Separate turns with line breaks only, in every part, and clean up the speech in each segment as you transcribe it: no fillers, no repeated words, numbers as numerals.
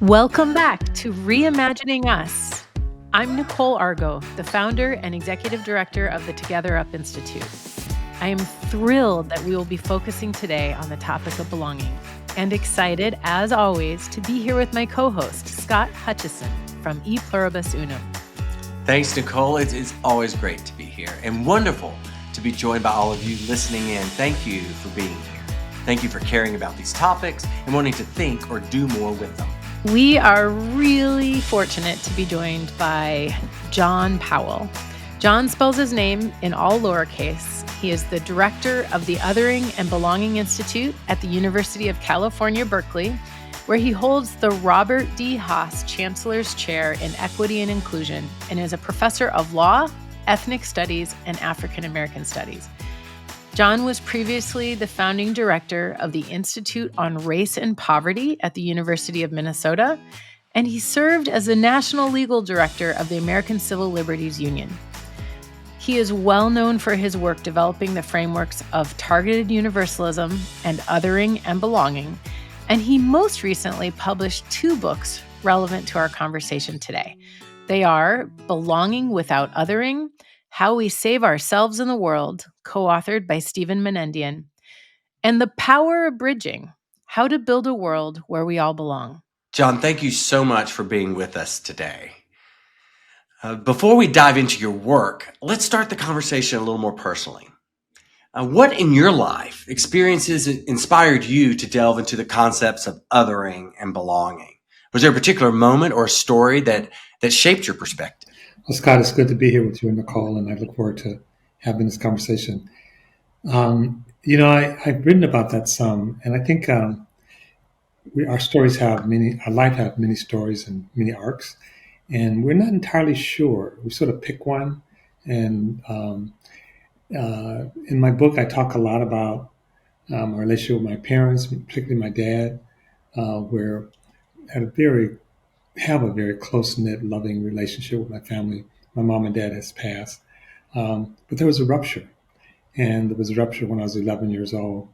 Welcome back to Reimagining Us. I'm Nicole Argo, the founder and executive director of the TogetherUp Institute. I am thrilled that we will be focusing today on the topic of belonging and excited, as always, to be here with my co-host, Scott Hutchison from E Pluribus Unum.
Thanks, Nicole. It's always great to be here and wonderful to be joined by all of you listening in. Thank you for being here. Thank you for caring about these topics and wanting to think or do more with them.
We are really fortunate to be joined by John Powell. John spells his name in all lowercase. He is the director of the Othering and Belonging Institute at the University of California, Berkeley, where he holds the Robert D. Haas Chancellor's Chair in Equity and Inclusion and is a professor of law, ethnic studies, and African American studies. John was previously the founding director of the Institute on Race and Poverty at the University of Minnesota, and he served as the national legal director of the American Civil Liberties Union. He is well known for his work developing the frameworks of targeted universalism and othering and belonging, and he most recently published 2 books relevant to our conversation today. They are Belonging Without Othering, How We Save Ourselves in the World, co-authored by Stephen Menendian, and The Power of Bridging, How to Build a World Where We All Belong.
John, thank you so much for being with us today. Before we dive into your work, let's start the conversation a little more personally. What in your life experiences inspired you to delve into the concepts of othering and belonging? Was there a particular moment or a story that shaped your perspective?
Well, Scott, it's good to be here with you and Nicole, and I look forward to having this conversation. I've written about that some, and I think our life have many stories and many arcs, and we're not entirely sure. We sort of pick one, and in my book, I talk a lot about my relationship with my parents, particularly my dad, where I have a very close-knit, loving relationship with my family. My mom and dad has passed. But there was a rupture. And there was a rupture when I was 11 years old.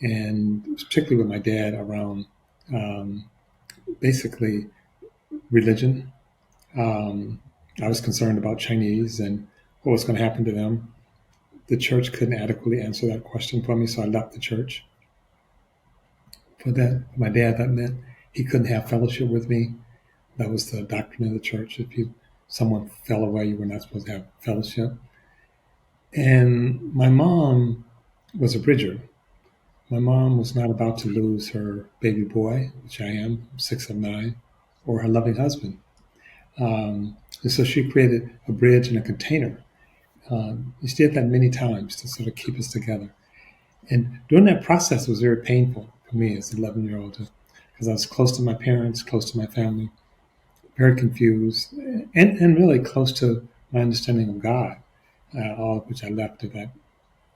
And particularly with my dad around basically religion. I was concerned about Chinese and what was going to happen to them. The church couldn't adequately answer that question for me, so I left the church. For my dad, that meant he couldn't have fellowship with me. That was the doctrine of the church. If someone fell away, you were not supposed to have fellowship. And my mom was a bridger. My mom was not about to lose her baby boy, which I am, 6 of 9, or her loving husband. And so she created a bridge and a container. She did that many times to sort of keep us together. And during that process, it was very painful for me as an 11-year-old because I was close to my parents, close to my family, very confused, and really close to my understanding of God, all of which I left at that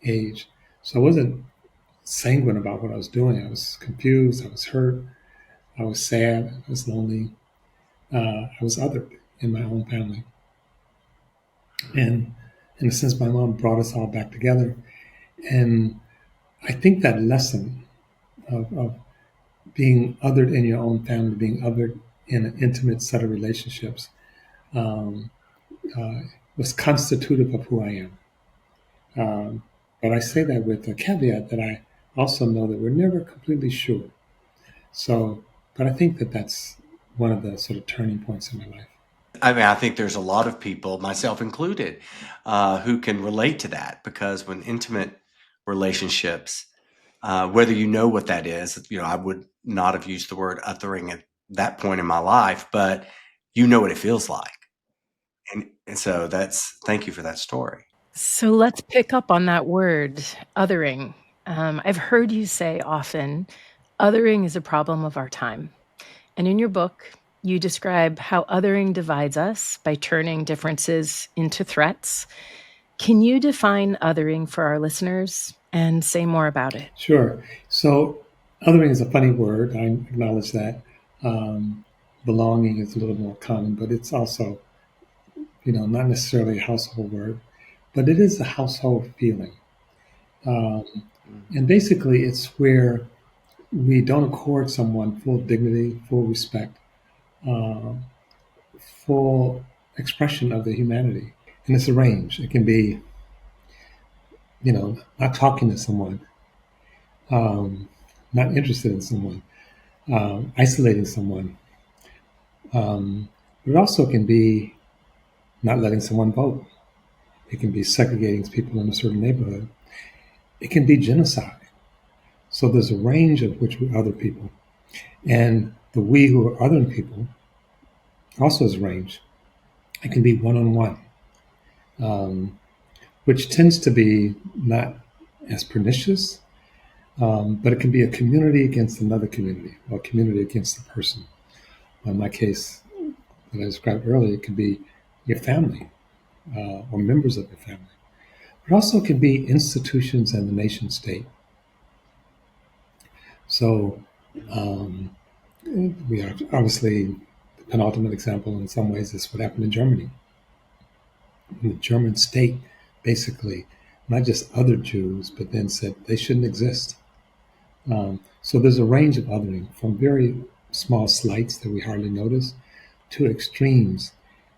age. So I wasn't sanguine about what I was doing. I was confused, I was hurt, I was sad, I was lonely, I was othered in my own family. And in a sense, my mom brought us all back together. And I think that lesson of being othered in your own family, being othered in an intimate set of relationships, was constitutive of who I am. But I say that with a caveat that I also know that we're never completely sure. But I think that that's one of the sort of turning points in my life.
I mean, I think there's a lot of people, myself included, who can relate to that because when intimate relationships, whether you know what that is, I would not have used the word othering at that point in my life, but you know what it feels like. And so thank you for that story.
So let's pick up on that word, othering. I've heard you say often, othering is a problem of our time. And in your book, you describe how othering divides us by turning differences into threats. Can you define othering for our listeners and say more about it?
Sure. So othering is a funny word. I acknowledge that. Belonging is a little more common, but it's also, not necessarily a household word, but it is a household feeling. And basically it's where we don't accord someone full dignity, full respect, uh, full expression of the humanity. And it's a range. It can be, not talking to someone, not interested in someone, isolating someone. But it also can be not letting someone vote. It can be segregating people in a certain neighborhood. It can be genocide. So there's a range of which we other people. And the we who are othering people also has a range. It can be one-on-one, which tends to be not as pernicious, but it can be a community against another community, or a community against a person. In my case, that I described earlier, it could be your family or members of your family. But also it can be institutions and the nation state. So we are obviously the penultimate example in some ways is what happened in Germany. The German state basically not just othered Jews, but then said they shouldn't exist. So there's a range of othering from very small slights that we hardly notice to extremes.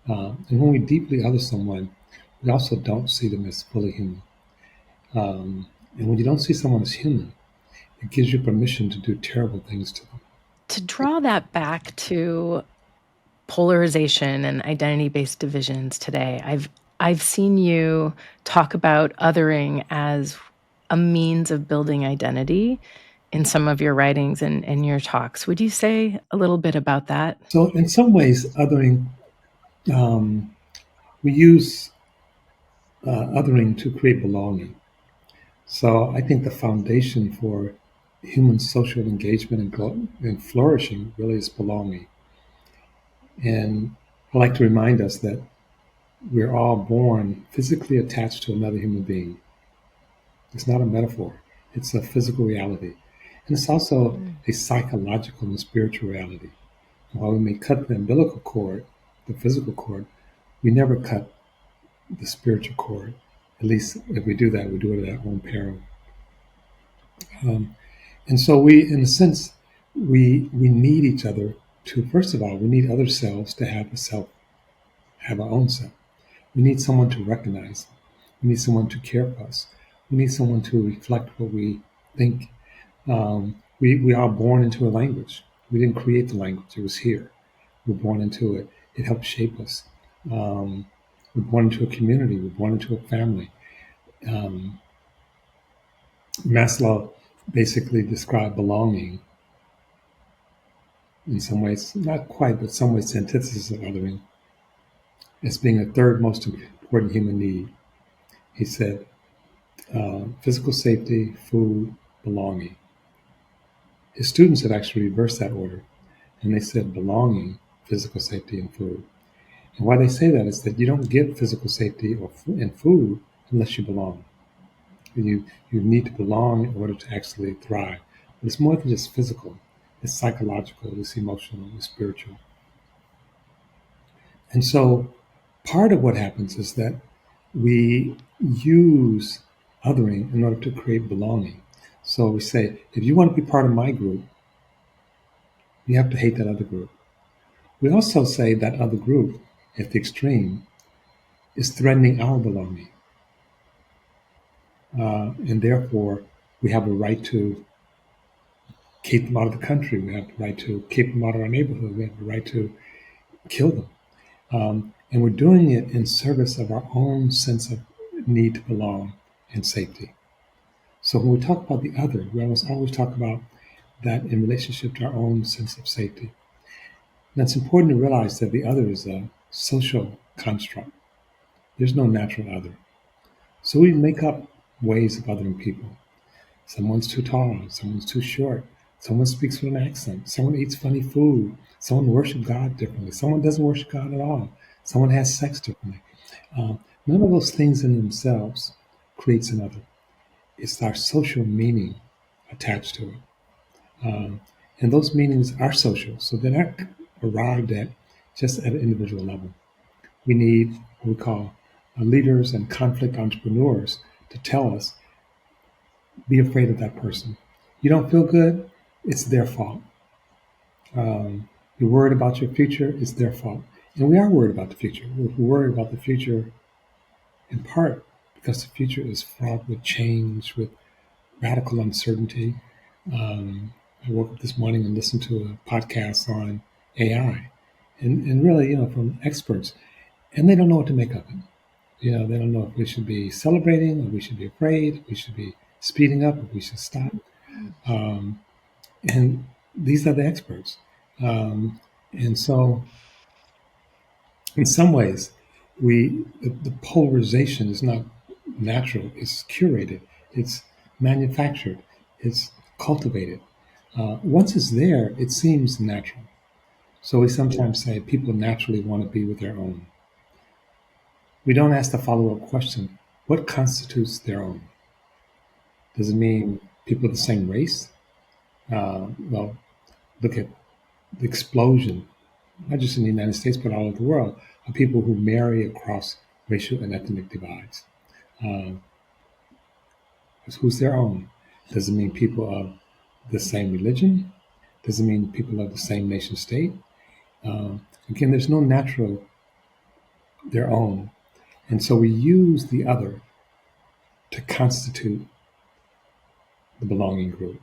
And when we deeply other someone, we also don't see them as fully human. And when you don't see someone as human, it gives you permission to do terrible things to them.
To draw that back to polarization and identity-based divisions today, I've seen you talk about othering as a means of building identity in some of your writings and your talks. Would you say a little bit about that?
So in some ways, othering, we use othering to create belonging. So I think the foundation for human social engagement and flourishing really is belonging. And I like to remind us that we're all born physically attached to another human being. It's not a metaphor, it's a physical reality. And it's also a psychological and spiritual reality. While we may cut the umbilical cord, the physical cord, we never cut the spiritual cord. At least if we do that, we do it at our own peril. And so in a sense, we need each other to, first of all, we need other selves to have a self, have our own self. We need someone to recognize. We need someone to care for us. We need someone to reflect what we think. We are born into a language. We didn't create the language. It was here. We're born into it. It helped shape us. We're born into a community. We're born into a family. Maslow basically described belonging in some ways, not quite, but some ways the antithesis of othering, as being the third most important human need. He said physical safety, food, belonging. His students had actually reversed that order, and they said belonging, physical safety, and food. And why they say that is that you don't get physical safety and food unless you belong. You need to belong in order to actually thrive. But it's more than just physical. It's psychological, it's emotional, it's spiritual. And so part of what happens is that we use othering in order to create belonging. So we say, if you want to be part of my group, you have to hate that other group. We also say that other group, at the extreme, is threatening our belonging. And therefore, we have a right to keep them out of the country. We have the right to keep them out of our neighborhood. We have the right to kill them. And we're doing it in service of our own sense of need to belong and safety. So when we talk about the other, we always talk about that in relationship to our own sense of safety. And it's important to realize that the other is a social construct. There's no natural other. So we make up ways of othering people. Someone's too tall, someone's too short, someone speaks with an accent, someone eats funny food, someone worships God differently, someone doesn't worship God at all, someone has sex differently. None of those things in themselves creates another. It's our social meaning attached to it. And those meanings are social, so they're not arrived at just at an individual level. We need what we call leaders and conflict entrepreneurs to tell us, be afraid of that person. You don't feel good, it's their fault. You're worried about your future, it's their fault. And we are worried about the future. We're worried about the future in part because the future is fraught with change, with radical uncertainty. I woke up this morning and listened to a podcast on AI, and really, from experts, and they don't know what to make of it. They don't know if we should be celebrating, or we should be afraid, if we should be speeding up, if we should stop. Um, and these are the experts. And so, in some ways, the polarization is not natural; it's curated, it's manufactured, it's cultivated. Once it's there, it seems natural. So we sometimes say people naturally want to be with their own. We don't ask the follow-up question: what constitutes their own? Does it mean people of the same race? Well, look at the explosion, not just in the United States, but all over the world, of people who marry across racial and ethnic divides. Uh, who's their own? Does it mean people of the same religion? Does it mean people of the same nation state? Again, there's no natural their own. And so we use the other to constitute the belonging group.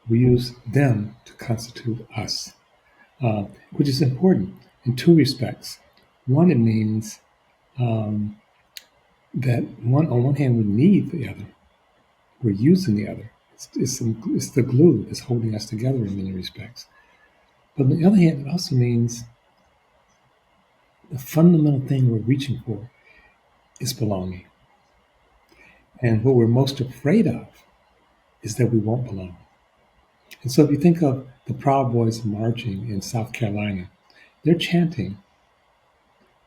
We use them to constitute us, which is important in two respects. One, it means that on one hand, we need the other. We're using the other. It's the glue that's holding us together in many respects. But on the other hand, it also means the fundamental thing we're reaching for is belonging. And what we're most afraid of is that we won't belong. And so if you think of the Proud Boys marching in South Carolina, they're chanting,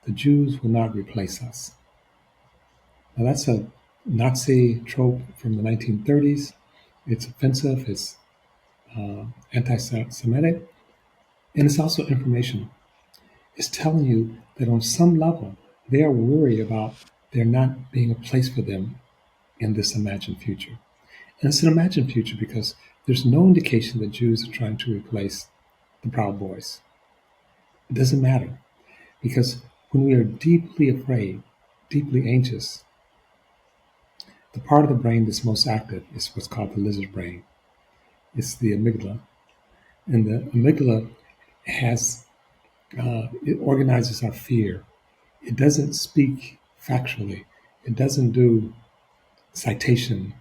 "The Jews will not replace us." Now that's a Nazi trope from the 1930s. It's offensive, it's anti-Semitic, and it's also informational. It's telling you that on some level, they are worried about there not being a place for them in this imagined future. And it's an imagined future because there's no indication that Jews are trying to replace the Proud Boys. It doesn't matter because when we are deeply afraid, deeply anxious, the part of the brain that's most active is what's called the lizard brain. It's the amygdala. And the amygdala it organizes our fear. It doesn't speak factually. It doesn't do citation.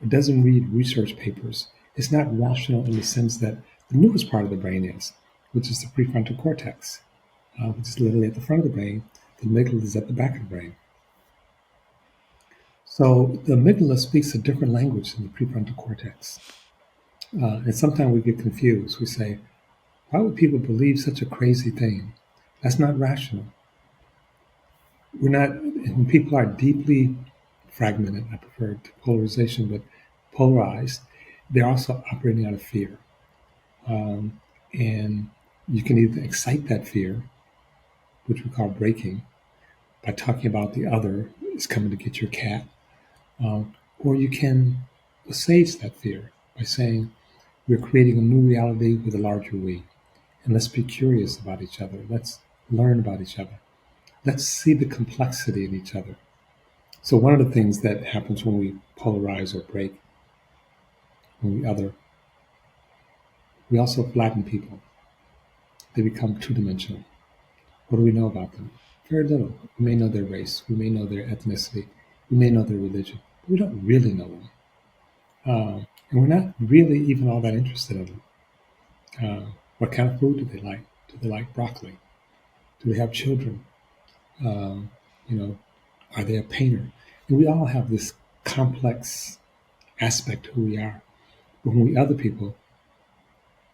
It doesn't read research papers. It's not rational in the sense that the newest part of the brain is, which is the prefrontal cortex, which is literally at the front of the brain. The amygdala is at the back of the brain. So the amygdala speaks a different language than the prefrontal cortex. And sometimes we get confused. We say, why would people believe such a crazy thing? That's not rational. When people are deeply fragmented, I prefer polarization, but polarized, they're also operating out of fear. And you can either excite that fear, which we call breaking, by talking about the other is coming to get your cat, or you can assuage that fear by saying, we're creating a new reality with a larger we. And let's be curious about each other. Let's learn about each other. Let's see the complexity in each other. So one of the things that happens when we polarize or break, when we other, we also flatten people. They become two-dimensional. What do we know about them? Very little. We may know their race. We may know their ethnicity. We may know their religion. But we don't really know them. And we're not really even all that interested in them. What kind of food do they like? Do they like broccoli? Do they have children? Are they a painter? And we all have this complex aspect of who we are. But when we other people,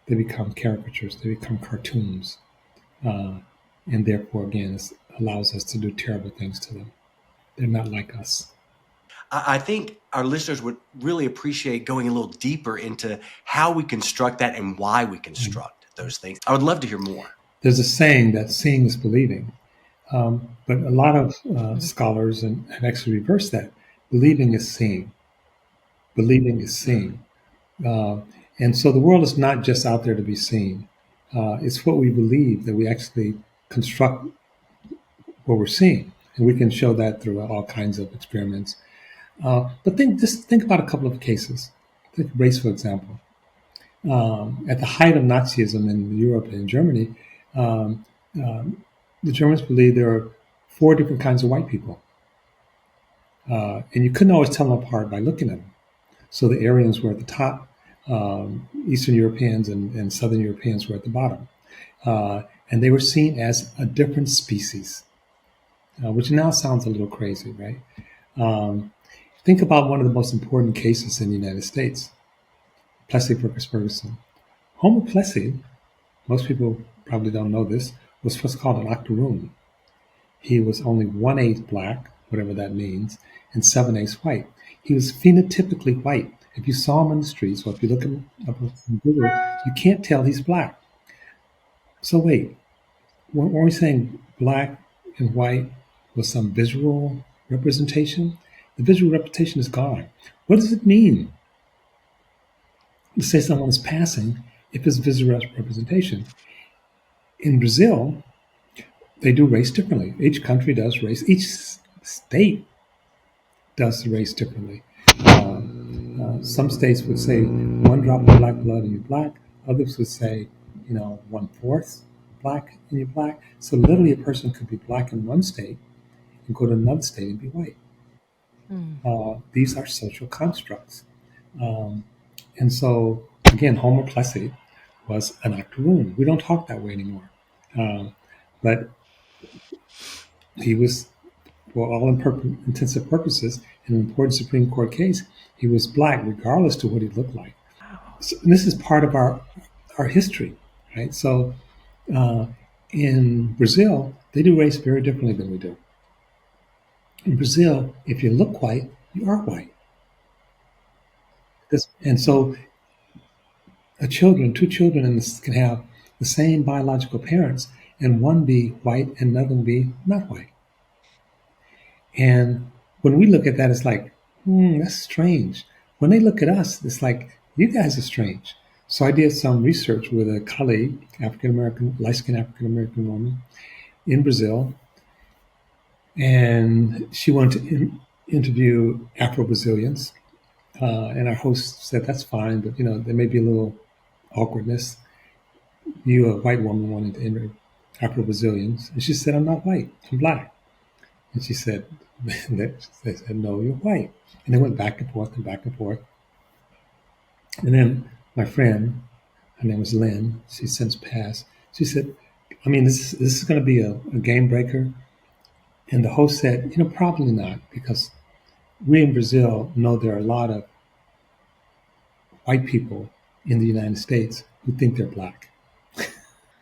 they become caricatures, they become cartoons. And therefore, again, it allows us to do terrible things to them. They're not like us.
I think our listeners would really appreciate going a little deeper into how we construct that and why we construct those things. I would love to hear more.
There's a saying that seeing is believing. But a lot of scholars have actually reversed that. Believing is seeing. Believing is seeing. And so the world is not just out there to be seen. It's what we believe that we actually construct what we're seeing. And we can show that through all kinds of experiments. But just think about a couple of cases. Take race, for example. At the height of Nazism in Europe and Germany, um, the Germans believed there are 4 different kinds of white people. And you couldn't always tell them apart by looking at them. So the Aryans were at the top, Eastern Europeans and Southern Europeans were at the bottom. And they were seen as a different species, which now sounds a little crazy, right? Think about one of the most important cases in the United States, Plessy versus Ferguson. Homer Plessy, most people probably don't know this, was what's called an octoroon. He was only 1/8 black, whatever that means, and 7/8 white. He was phenotypically white. If you saw him on the streets, or if you look him up on Google, you can't tell he's black. So wait, weren't we saying black and white was some visual representation? The visual representation is gone. What does it mean to say someone is passing if it's visual representation? In Brazil, they do race differently. Each country does race. Each state does race differently. Some states would say 1 drop of black blood and you're black. Others would say, 1/4 black and you're black. So literally a person could be black in one state and go to another state and be white. These are social constructs. And so, again, Homer Plessy was an octoroon. We don't talk that way anymore. But he was, for all intensive purposes, in an important Supreme Court case, he was black regardless to what he looked like. So, and this is part of our history, right? So in Brazil, they do race very differently than we do. In Brazil, if you look white, you are white. And so two children can have the same biological parents, and one be white and another be not white. And when we look at that, it's like, that's strange. When they look at us, it's like, you guys are strange. So I did some research with a colleague, African-American, light-skinned African-American woman in Brazil. And she wanted to interview Afro-Brazilians. And our host said, that's fine, but there may be a little awkwardness. You, a white woman, wanted to interview Afro-Brazilians. And she said, I'm not white, I'm black. And she said, they said, no, you're white. And they went back and forth and back and forth. And then my friend, her name was Lynn, she's since passed, she said, this is going to be a game breaker. And the host said, probably not, because we in Brazil know there are a lot of white people in the United States who think they're black.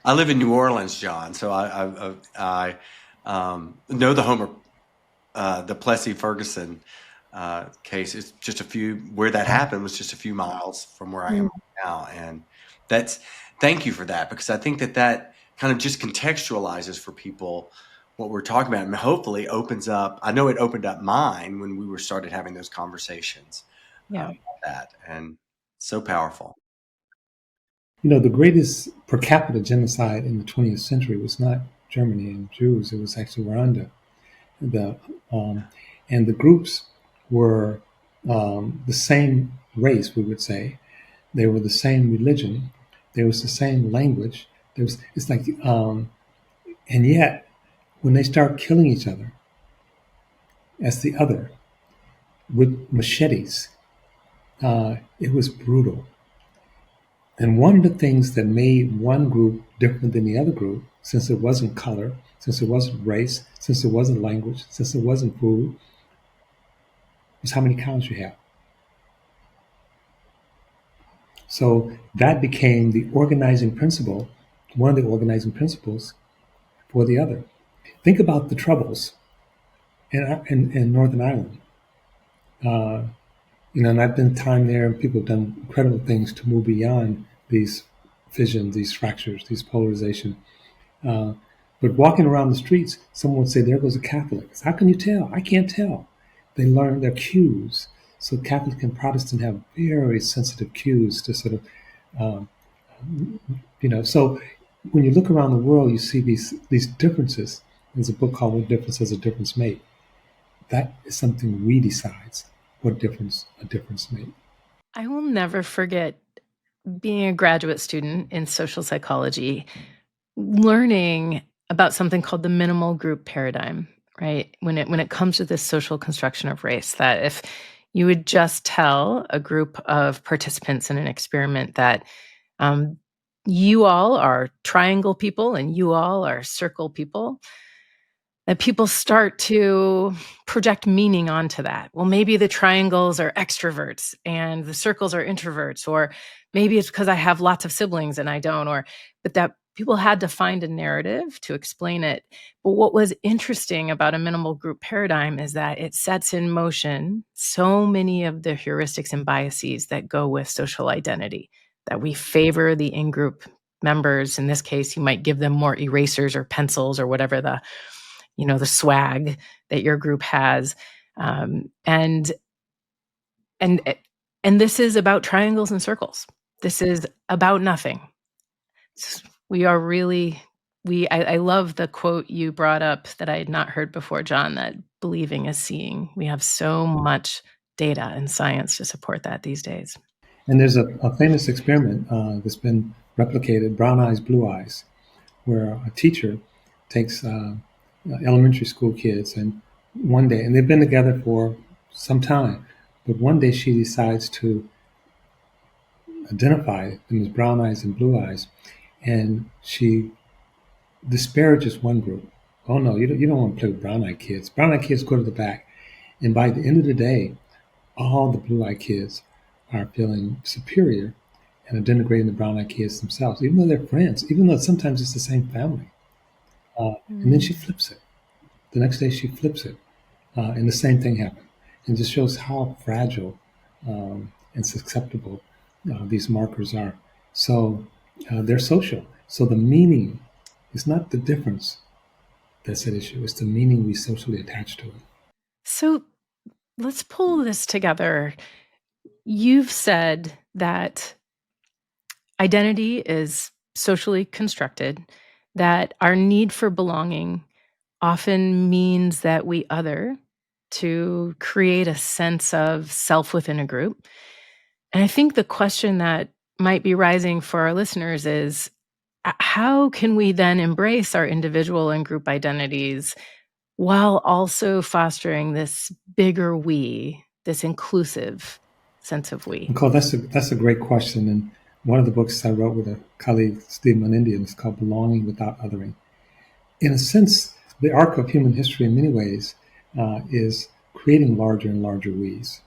I live in New Orleans, John, so I know the Homer, the Plessy Ferguson case. It's just where that happened was just a few miles from where I am now, and thank you for that, because I think that kind of just contextualizes for people what we're talking about, and hopefully opens up. I know it opened up mine when we started having those conversations about that, and so powerful.
The greatest per capita genocide in the 20th century was not Germany and Jews; it was actually Rwanda. And the groups were the same race, we would say. They were the same religion. There was the same language. And yet, when they start killing each other as the other with machetes, it was brutal. And one of the things that made one group different than the other group, since it wasn't color, since it wasn't race, since it wasn't language, since it wasn't food, was how many cows you have. So that became the organizing principle, one of the organizing principles for the other. Think about the Troubles in Northern Ireland. And I've been time there, and people have done incredible things to move beyond these fissions, these fractures, these polarization. But walking around the streets, someone would say, there goes a Catholic. How can you tell? I can't tell. They learn their cues. So Catholic and Protestant have very sensitive cues to sort of, so when you look around the world, you see these differences. There's a book called "What Difference Does a Difference Make?" That is something we decides what difference a difference makes.
I will never forget being a graduate student in social psychology, learning about something called the minimal group paradigm, right? When it comes to this social construction of race, that if you would just tell a group of participants in an experiment that um, you all are triangle people and you all are circle people, that people start to project meaning onto that. Well, maybe the triangles are extroverts and the circles are introverts, or maybe it's because I have lots of siblings and I don't, but that people had to find a narrative to explain it. But what was interesting about a minimal group paradigm is that it sets in motion so many of the heuristics and biases that go with social identity, that we favor the in-group members. In this case, you might give them more erasers or pencils or whatever the swag that your group has. And this is about triangles and circles. This is about nothing. We are really, I love the quote you brought up that I had not heard before, John, that believing is seeing. We have so much data and science to support that these days.
And there's a famous experiment that's been replicated, brown eyes, blue eyes, where a teacher takes elementary school kids, and one day, and they've been together for some time, but one day she decides to identify them as brown eyes and blue eyes, and she disparages one group. Oh no, you don't want to play with brown eyed kids. Brown eyed kids go to the back. And by the end of the day, all the blue eyed kids are feeling superior and are denigrating the brown eyed kids themselves, even though they're friends, even though sometimes it's the same family. And then she flips it. The next day she flips it. And the same thing happened. And just shows how fragile and susceptible these markers are. So they're social. So the meaning is not the difference that's at issue, it's the meaning we socially attach to it.
So let's pull this together. You've said that identity is socially constructed, that our need for belonging often means that we other to create a sense of self within a group. And I think the question that might be rising for our listeners is how can we then embrace our individual and group identities while also fostering this bigger we, this inclusive sense of we?
Nicole, that's a great question. And one of the books I wrote with a colleague, Steve Monindian, is called Belonging Without Othering. In a sense, the arc of human history in many ways is creating larger and larger we's.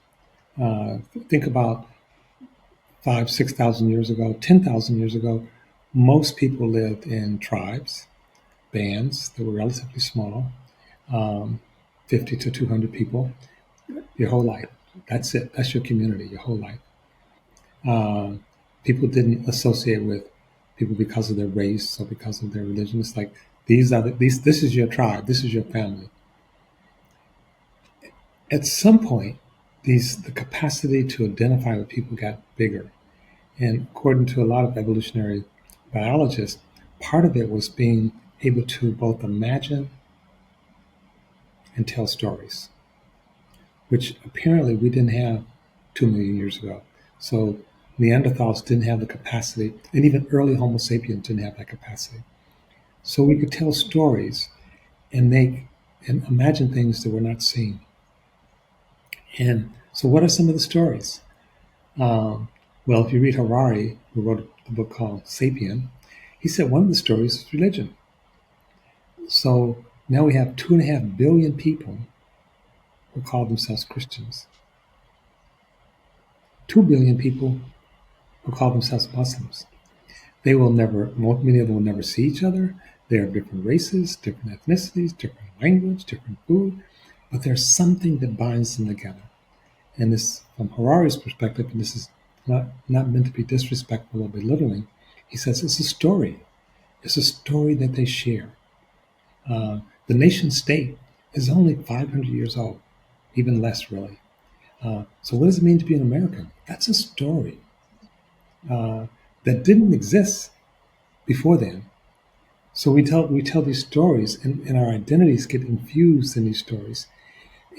Think about 6,000 years ago, 10,000 years ago, most people lived in tribes, bands that were relatively small, 50 to 200 people, your whole life. That's it. That's your community, your whole life. People didn't associate with people because of their race or because of their religion. It's like this is your tribe, this is your family. At some point, the capacity to identify with people got bigger. And according to a lot of evolutionary biologists, part of it was being able to both imagine and tell stories, which apparently we didn't have 2 million years ago. So Neanderthals didn't have the capacity, and even early Homo sapiens didn't have that capacity. So we could tell stories and imagine things that were not seen. And so what are some of the stories? Well, if you read Harari, who wrote the book called Sapien, he said one of the stories is religion. So now we have 2.5 billion people who call themselves Christians. 2 billion people who call themselves Muslims. Many of them will never see each other. They are different races, different ethnicities, different language, different food, but there's something that binds them together. And this, from Harari's perspective, and this is not meant to be disrespectful or belittling, he says it's a story. It's a story that they share. The nation state is only 500 years old, even less really. So what does it mean to be an American? That's a story that didn't exist before then. So we tell these stories, and our identities get infused in these stories.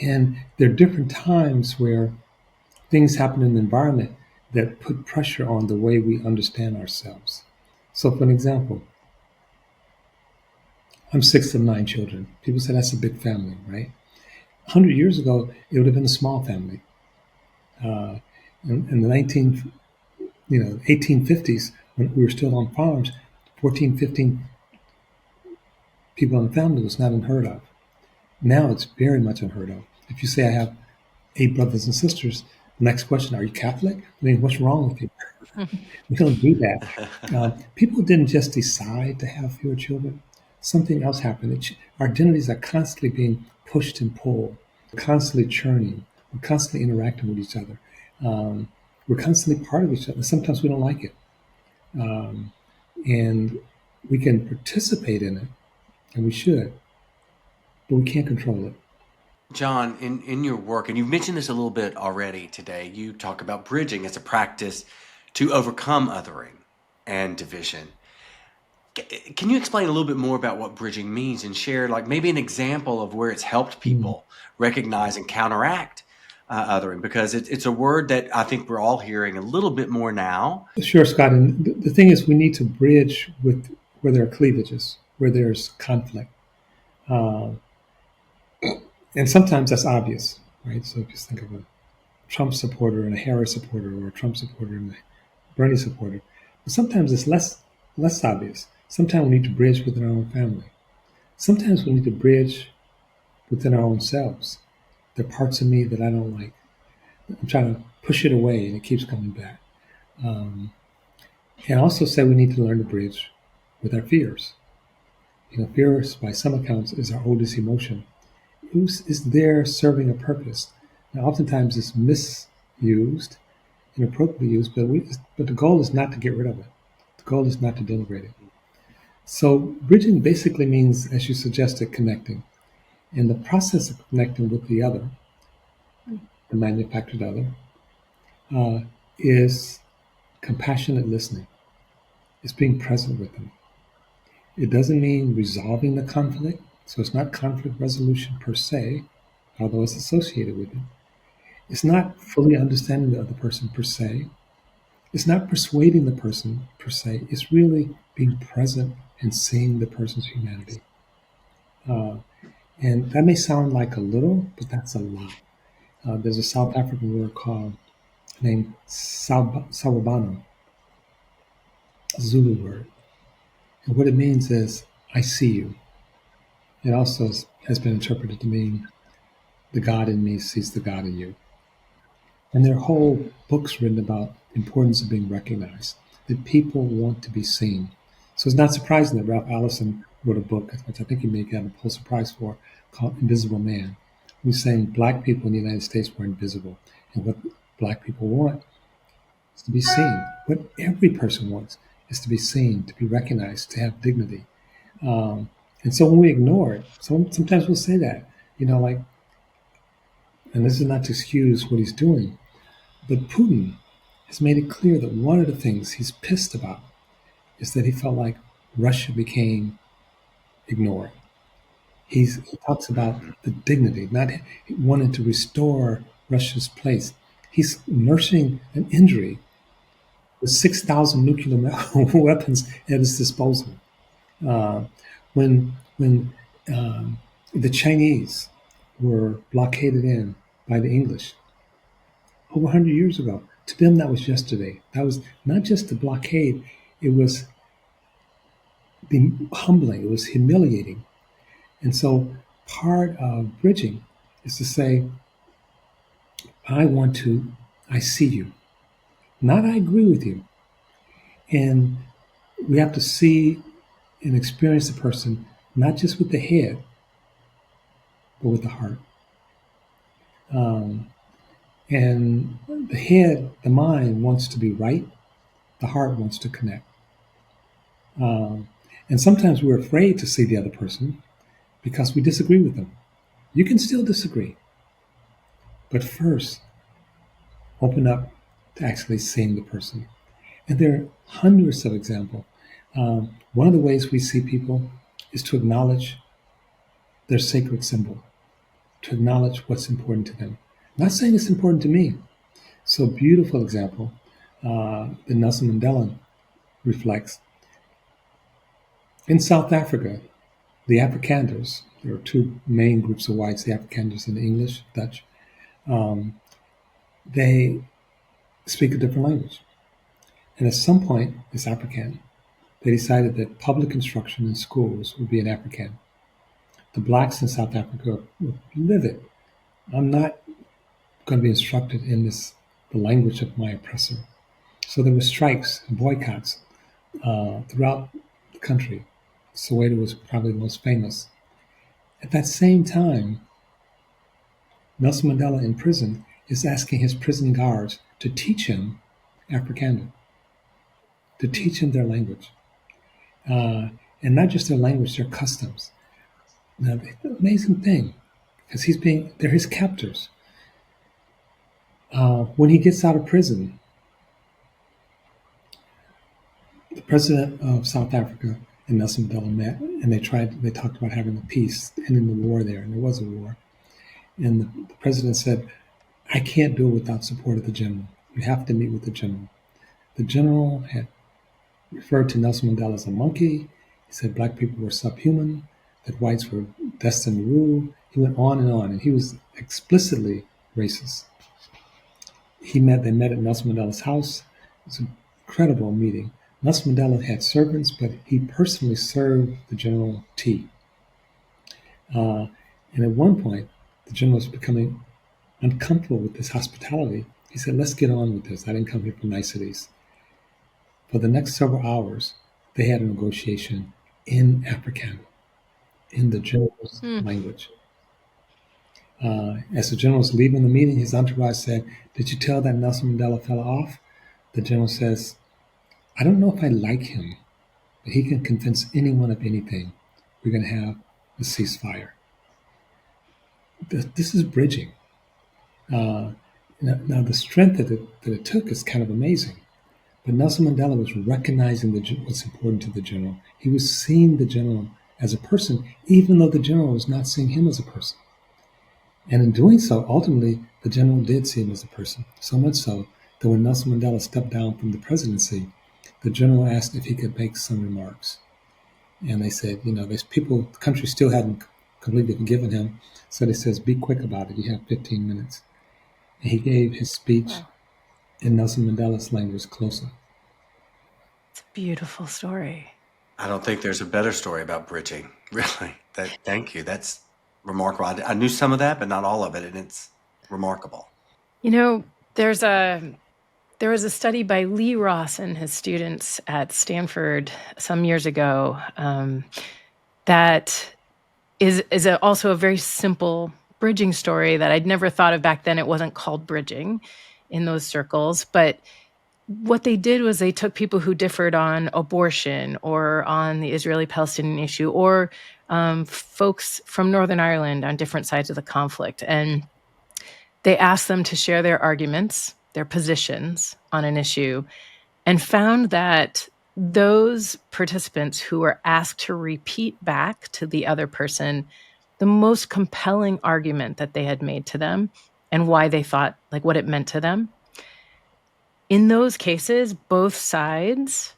And there are different times where things happen in the environment that put pressure on the way we understand ourselves. So, for an example, I'm sixth of nine children. People say that's a big family, right? 100 years ago, it would have been a small family. Uh, in the 1850s, when we were still on farms, 14, 15 people in the family was not unheard of. Now it's very much unheard of. If you say I have 8 brothers and sisters, next question, are you Catholic? I mean, what's wrong with you? We don't do that. People didn't just decide to have fewer children. Something else happened. Our identities are constantly being pushed and pulled. We're constantly churning. We're constantly interacting with each other. Um, we're constantly part of each other. Sometimes we don't like it. Um, and we can participate in it, and we should, but we can't control it.
John, in your work, and you've mentioned this a little bit already today, you talk about bridging as a practice to overcome othering and division. Can you explain a little bit more about what bridging means and share, like, maybe an example of where it's helped
Mm.
people recognize and counteract othering? Because it's a word that I think we're all hearing a little bit more now.
Sure, Scott. And the thing is, we need to bridge with where there are cleavages, where there's conflict. Uh, and sometimes that's obvious, right? So if you think of a Trump supporter and a Harris supporter, or a Trump supporter and a Bernie supporter, but sometimes it's less obvious. Sometimes we need to bridge within our own family. Sometimes we need to bridge within our own selves. There are parts of me that I don't like. I'm trying to push it away, and it keeps coming back. Um, and also say we need to learn to bridge with our fears. Fear, by some accounts, is our oldest emotion. Is there serving a purpose? Now, oftentimes it's misused, inappropriately used, but the goal is not to get rid of it. The goal is not to denigrate it. So bridging basically means, as you suggested, connecting. And the process of connecting with the other, the manufactured other, is compassionate listening. It's being present with them. It doesn't mean resolving the conflict, so it's not conflict resolution per se, although it's associated with it. It's not fully understanding the other person per se. It's not persuading the person per se. It's really being present and seeing the person's humanity. Uh, and that may sound like a little, but that's a lot. There's a South African word named Sawubona, a Zulu word. And what it means is, I see you. It also has been interpreted to mean, the God in me sees the God in you. And there are whole books written about the importance of being recognized, that people want to be seen. So it's not surprising that Ralph Ellison wrote a book, which I think he may get a Pulitzer Prize for, called Invisible Man. He's saying black people in the United States were invisible. And what black people want is to be seen. What every person wants is to be seen, to be recognized, to have dignity. And so when we ignore it, sometimes we'll say that, like, and this is not to excuse what he's doing, but Putin has made it clear that one of the things he's pissed about is that he felt like Russia became ignored. He talks about the dignity, not wanting to restore Russia's place. He's nursing an injury with 6,000 nuclear weapons at his disposal. Uh, when the Chinese were blockaded in by the English over 100 years ago, to them that was yesterday. That was not just the blockade, it was humbling, it was humiliating. And so part of bridging is to say, I see you, not I agree with you. And we have to see and experience the person not just with the head, but with the heart. Um, and the head, the mind wants to be right, the heart wants to connect. Um, and sometimes we're afraid to see the other person because we disagree with them. You can still disagree, but first, open up to actually seeing the person. And there are hundreds of examples. One of the ways we see people is to acknowledge their sacred symbol, to acknowledge what's important to them. Not saying it's important to me. So beautiful example that Nelson Mandela reflects. In South Africa, the Afrikaners, there are two main groups of whites, the Afrikaners and the English, Dutch, they speak a different language. And at some point, this Afrikaan, they decided that public instruction in schools would be in Afrikaan. The blacks in South Africa were livid. I'm not going to be instructed in the language of my oppressor. So there were strikes and boycotts throughout the country. Soweto was probably the most famous. At that same time, Nelson Mandela in prison is asking his prison guards to teach him Afrikaner, to teach him their language. And not just their language, their customs. Now, the amazing thing, because they're his captors. When he gets out of prison, the president of South Africa and Nelson Mandela met, and they talked about having a peace, ending the war there, and there was a war. And the president said, I can't do it without support of the general. You have to meet with the general. The general had referred to Nelson Mandela as a monkey. He said black people were subhuman, that whites were destined to rule. He went on, and he was explicitly racist. They met at Nelson Mandela's house. It was an incredible meeting. Nelson Mandela had servants, but he personally served the general tea. And at one point, the general was becoming uncomfortable with this hospitality. He said, let's get on with this. I didn't come here for niceties. For the next several hours, they had a negotiation in Afrikaner, in the general's language. As the general was leaving the meeting, his entourage said, did you tell that Nelson Mandela fell off? The general says, I don't know if I like him, but he can convince anyone of anything. We're going to have a ceasefire. This is bridging. Now the strength that it took is kind of amazing. But Nelson Mandela was recognizing what's important to the general. He was seeing the general as a person, even though the general was not seeing him as a person. And in doing so, ultimately, the general did see him as a person. So much so that when Nelson Mandela stepped down from the presidency, the general asked if he could make some remarks. And they said, there's people, the country still hadn't completely forgiven him. So they says, be quick about it. You have 15 minutes. And he gave his speech in Nelson Mandela's language, Xhosa.
It's a beautiful story.
I don't think there's a better story about bridging, really. Thank you. That's remarkable. I knew some of that, but not all of it, and it's remarkable.
There was a study by Lee Ross and his students at Stanford some years ago that is also a very simple bridging story that I'd never thought of back then. It wasn't called bridging in those circles, but what they did was they took people who differed on abortion or on the Israeli-Palestinian issue or folks from Northern Ireland on different sides of the conflict, and they asked them to share their arguments, their positions on an issue, and found that those participants who were asked to repeat back to the other person the most compelling argument that they had made to them and why they thought, like what it meant to them. In those cases, both sides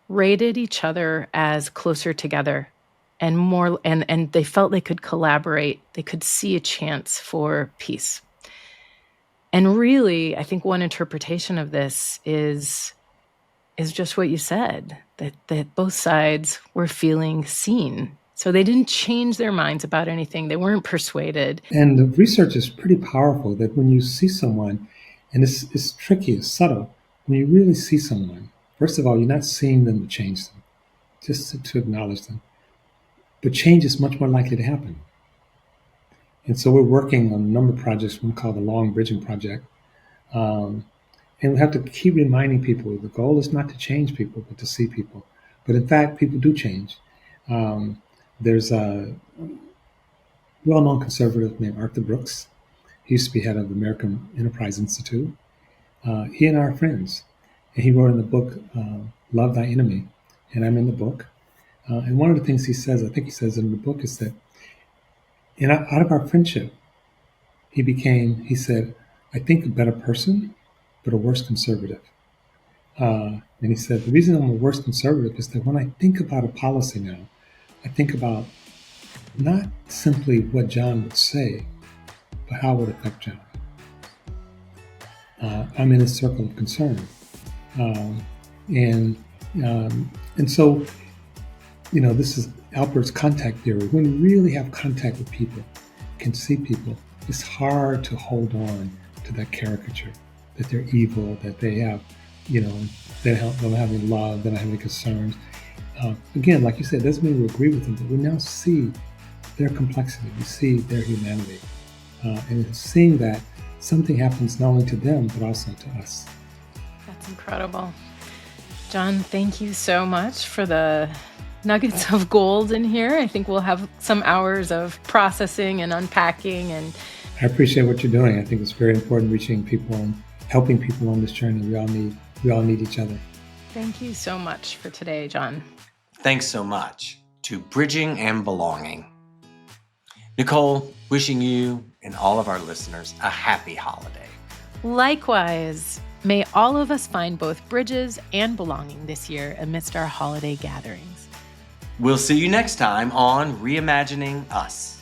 rated each other as closer together and more, and they felt they could collaborate. They could see a chance for peace. And really, I think one interpretation of this is just what you said, that both sides were feeling seen. So they didn't change their minds about anything. They weren't persuaded.
And the research is pretty powerful that when you see someone, and it's tricky, it's subtle, when you really see someone, first of all, you're not seeing them to change them, just to acknowledge them. But change is much more likely to happen. And so we're working on a number of projects, one called the Long Bridging Project. And we have to keep reminding people, the goal is not to change people, but to see people. But in fact, people do change. There's a well-known conservative named Arthur Brooks. He used to be head of the American Enterprise Institute. He and I are friends. And he wrote in the book, Love Thy Enemy. and I'm in the book. And one of the things he says, I think he says in the book, is that out of our friendship, he said, I think a better person, but a worse conservative. And he said, the reason I'm a worse conservative is that when I think about a policy now, I think about not simply what John would say, but how it would affect John. I'm in a circle of concern. And so, this is Alpert's contact theory. When you really have contact with people, can see people, it's hard to hold on to that caricature, that they're evil, that they have, they don't have any love, they don't have any concerns. Again, like you said, it doesn't mean we agree with them, but we now see their complexity, we see their humanity. And in seeing that, something happens not only to them, but also to us.
That's incredible. John, thank you so much for the nuggets of gold in here. I think we'll have some hours of processing and unpacking. And
I appreciate what you're doing. I think it's very important reaching people and helping people on this journey. We all need each other.
Thank you so much for today, John.
Thanks so much to Bridging and Belonging. Nichole, wishing you and all of our listeners a happy holiday.
Likewise, may all of us find both bridges and belonging this year amidst our holiday gatherings.
We'll see you next time on Reimagining Us.